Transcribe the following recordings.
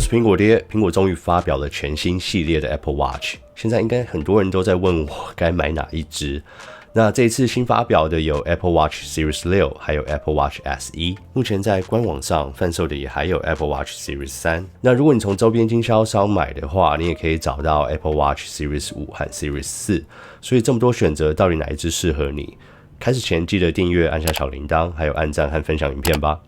是苹果爹，苹果终于发表了全新系列的 Apple Watch， 现在应该很多人都在问我该买哪一只。那这一次新发表的有 Apple Watch Series 6，还有 Apple Watch SE， 目前在官网上贩售的也还有 Apple Watch Series 3。那如果你从周边经销商买的话，你也可以找到 Apple Watch Series 5和 Series 4。所以这么多选择，到底哪一只适合你？开始前记得订阅、按下小铃铛，还有按赞和分享影片吧。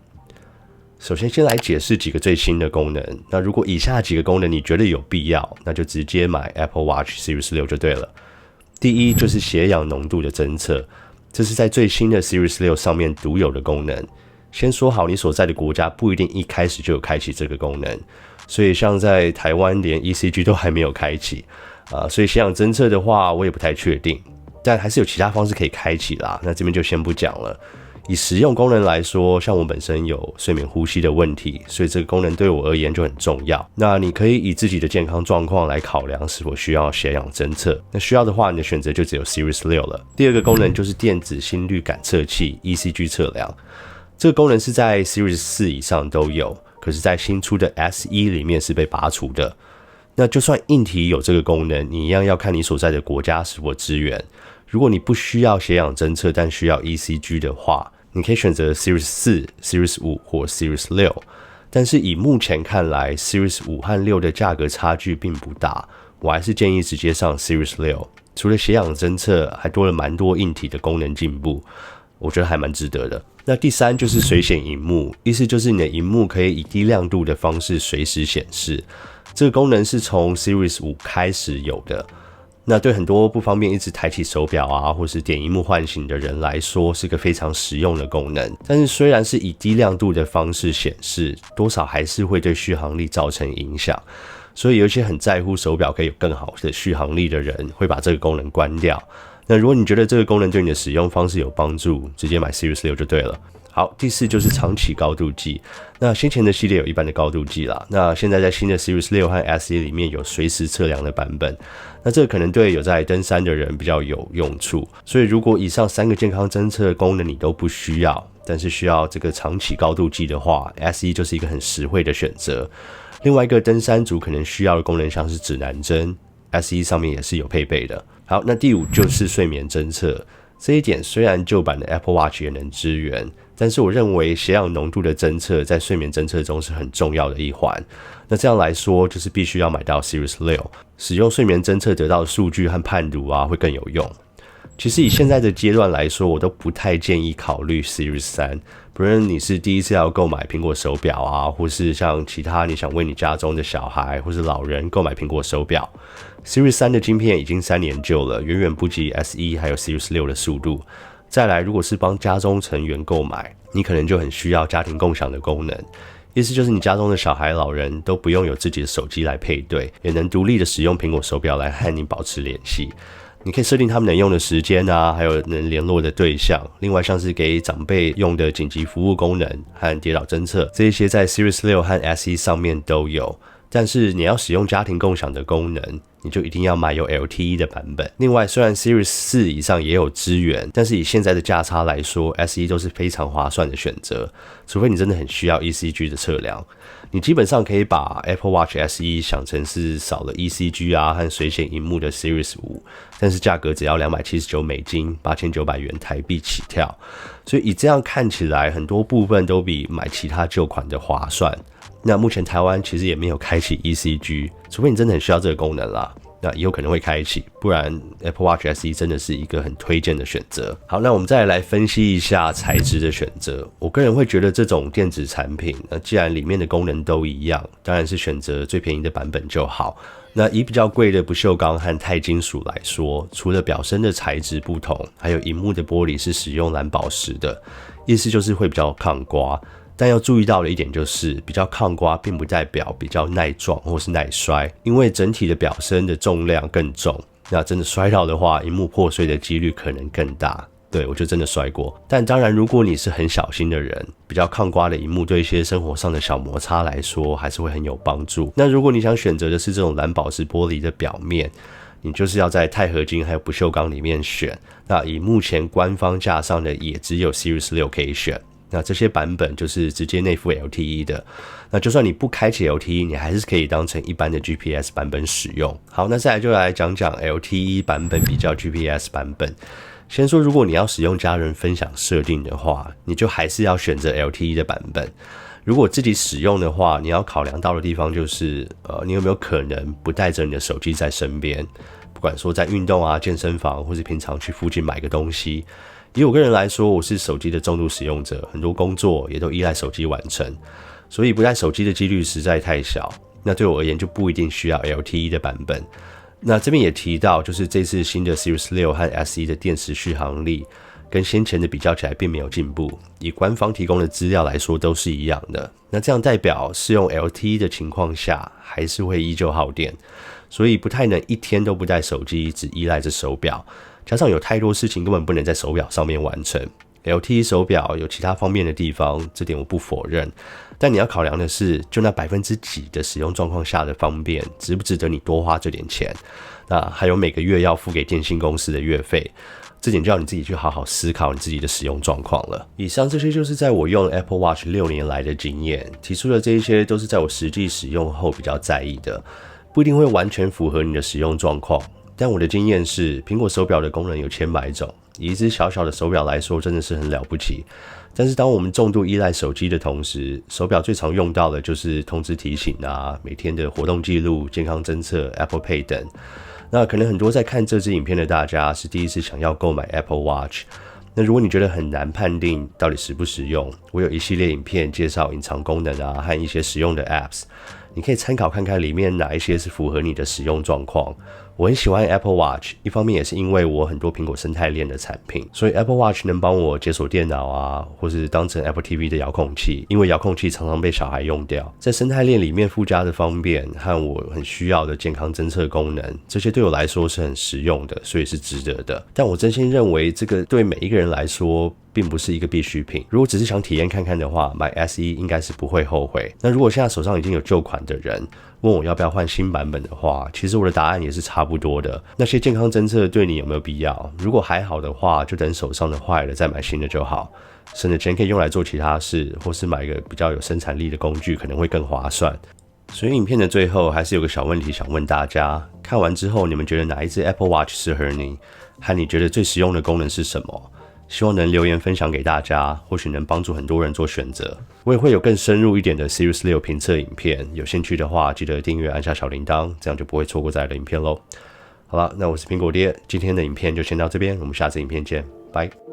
首先来解释几个最新的功能。那如果以下几个功能你觉得有必要，那就直接买 Apple Watch Series 6就对了。第一就是血氧浓度的侦测，这是在最新的 Series 6上面独有的功能。先说好，你所在的国家不一定一开始就有开启这个功能，所以像在台湾连 ECG 都还没有开启所以血氧侦测的话我也不太确定，但还是有其他方式可以开启啦，那这边就先不讲了。以实用功能来说，像我本身有睡眠呼吸的问题，所以这个功能对我而言就很重要。那你可以以自己的健康状况来考量是否需要血氧侦测，那需要的话，你的选择就只有 Series 6了。第二个功能就是电子心率感测器 ECG 测量，这个功能是在 Series 4以上都有，可是在新出的 SE 里面是被拔除的。那就算硬体有这个功能，你一样要看你所在的国家是否支援。如果你不需要血氧侦测，但需要 ECG 的话，你可以选择 Series 4、Series 5或 Series 6，但是以目前看来 Series 5和6的价格差距并不大，我还是建议直接上 Series 6。除了血氧侦测，还多了蛮多硬体的功能进步，我觉得还蛮值得的。那第三就是水显萤幕，意思就是你的萤幕可以以低亮度的方式随时显示，这个功能是从 Series 5开始有的。那对很多不方便一直抬起手表或是点萤幕唤醒的人来说，是个非常实用的功能。但是虽然是以低亮度的方式显示，多少还是会对续航力造成影响。所以有一些很在乎手表可以有更好的续航力的人，会把这个功能关掉。那如果你觉得这个功能对你的使用方式有帮助，直接买 Series 6就对了。好，第四就是长期高度计。那先前的系列有一般的高度计啦，那现在在新的 Series 6和 SE 里面有随时测量的版本。那这个可能对有在登山的人比较有用处，所以如果以上3个健康侦测功能你都不需要，但是需要这个长期高度计的话， SE 就是一个很实惠的选择。另外一个登山族可能需要的功能像是指南针， SE 上面也是有配备的。好，那第五就是睡眠侦测。这一点虽然旧版的 Apple Watch 也能支援，但是我认为血氧浓度的侦测在睡眠侦测中是很重要的一环。那这样来说，就是必须要买到 Series 6，使用睡眠侦测得到的数据和判读会更有用。其实以现在的阶段来说，我都不太建议考虑 Series 3，不论你是第一次要购买苹果手表或是像其他你想为你家中的小孩或是老人购买苹果手表。Series 3的晶片已经3年旧了，远远不及 SE 还有 Series 6的速度。再来，如果是帮家中成员购买，你可能就很需要家庭共享的功能。意思就是你家中的小孩、老人都不用有自己的手机来配对，也能独立的使用苹果手表来和你保持联系。你可以设定他们能用的时间还有能联络的对象。另外像是给长辈用的紧急服务功能和跌倒侦测，这一些在 Series 6和 SE 上面都有。但是你要使用家庭共享的功能，你就一定要买有 LTE 的版本。另外虽然 Series 4以上也有支援，但是以现在的价差来说， SE 都是非常划算的选择，除非你真的很需要 ECG 的测量。你基本上可以把 Apple Watch SE 想成是少了 ECG 和水显萤幕的 Series 5，但是价格只要$279 ，8900元台币起跳。所以以这样看起来，很多部分都比买其他旧款的划算。那目前台湾其实也没有开启 ECG， 除非你真的很需要这个功能啦，那以后可能会开启，不然 Apple Watch SE 真的是一个很推荐的选择。好，那我们再来分析一下材质的选择。我个人会觉得这种电子产品，既然里面的功能都一样，当然是选择最便宜的版本就好。那以比较贵的不锈钢和钛金属来说，除了表身的材质不同，还有萤幕的玻璃是使用蓝宝石的，意思就是会比较抗刮。但要注意到的一点就是，比较抗刮并不代表比较耐撞或是耐摔，因为整体的表身的重量更重，那真的摔到的话，萤幕破碎的几率可能更大。对，我就真的摔过。但当然，如果你是很小心的人，比较抗刮的萤幕对一些生活上的小摩擦来说，还是会很有帮助。那如果你想选择的是这种蓝宝石玻璃的表面，你就是要在钛合金还有不锈钢里面选。那以目前官方架上的也只有 Series 6可以选。那这些版本就是直接内附 LTE 的，那就算你不开启 LTE， 你还是可以当成一般的 GPS 版本使用。好，那再来就来讲讲 LTE 版本比较 GPS 版本。先说，如果你要使用家人分享设定的话，你就还是要选择 LTE 的版本。如果自己使用的话，你要考量到的地方就是，你有没有可能不带着你的手机在身边？不管说在运动啊、健身房，或是平常去附近买个东西。以我个人来说，我是手机的重度使用者，很多工作也都依赖手机完成，所以不带手机的几率实在太小。那对我而言就不一定需要 LTE 的版本。那这边也提到，就是这次新的 Series 6和 SE 的电池续航力跟先前的比较起来并没有进步，以官方提供的资料来说都是一样的。那这样代表适用 LTE 的情况下还是会依旧耗电，所以不太能一天都不带手机，只依赖着手表。加上有太多事情根本不能在手表上面完成。LTE 手表有其他方面的地方，这点我不否认，但你要考量的是，就那几% 的使用状况下的方便，值不值得你多花这点钱？那还有每个月要付给电信公司的月费，这点就要你自己去好好思考你自己的使用状况了。以上这些就是在我用 Apple Watch 6年来的经验，提出的这一些都是在我实际使用后比较在意的，不一定会完全符合你的使用状况。但我的经验是，苹果手表的功能有千百种，以一只小小的手表来说，真的是很了不起。但是当我们重度依赖手机的同时，手表最常用到的就是通知提醒啊、每天的活动记录、健康侦测、Apple Pay 等。那可能很多在看这支影片的大家是第一次想要购买 Apple Watch。那如果你觉得很难判定到底实不实用，我有一系列影片介绍隐藏功能啊和一些实用的 Apps， 你可以参考看看里面哪一些是符合你的使用状况。我很喜欢 Apple Watch， 一方面也是因为我很多苹果生态链的产品，所以 Apple Watch 能帮我解锁电脑啊，或是当成 Apple TV 的遥控器，因为遥控器常常被小孩用掉。在生态链里面附加的方便和我很需要的健康侦测功能，这些对我来说是很实用的，所以是值得的。但我真心认为这个对每一个人来说并不是一个必需品。如果只是想体验看看的话，买 SE 应该是不会后悔。那如果现在手上已经有旧款的人问我要不要换新版本的话，其实我的答案也是差不多的。那些健康侦测对你有没有必要？如果还好的话，就等手上的坏了再买新的就好，省的钱可以用来做其他事，或是买一个比较有生产力的工具，可能会更划算。所以影片的最后还是有个小问题想问大家，看完之后你们觉得哪一只 Apple Watch 适合你，和你觉得最实用的功能是什么？希望能留言分享给大家，或许能帮助很多人做选择。我也会有更深入一点的 Series 6评测影片，有兴趣的话记得订阅按下小铃铛，这样就不会错过再来的影片咯。好了，那我是苹果爹，今天的影片就先到这边，我们下次影片见，拜。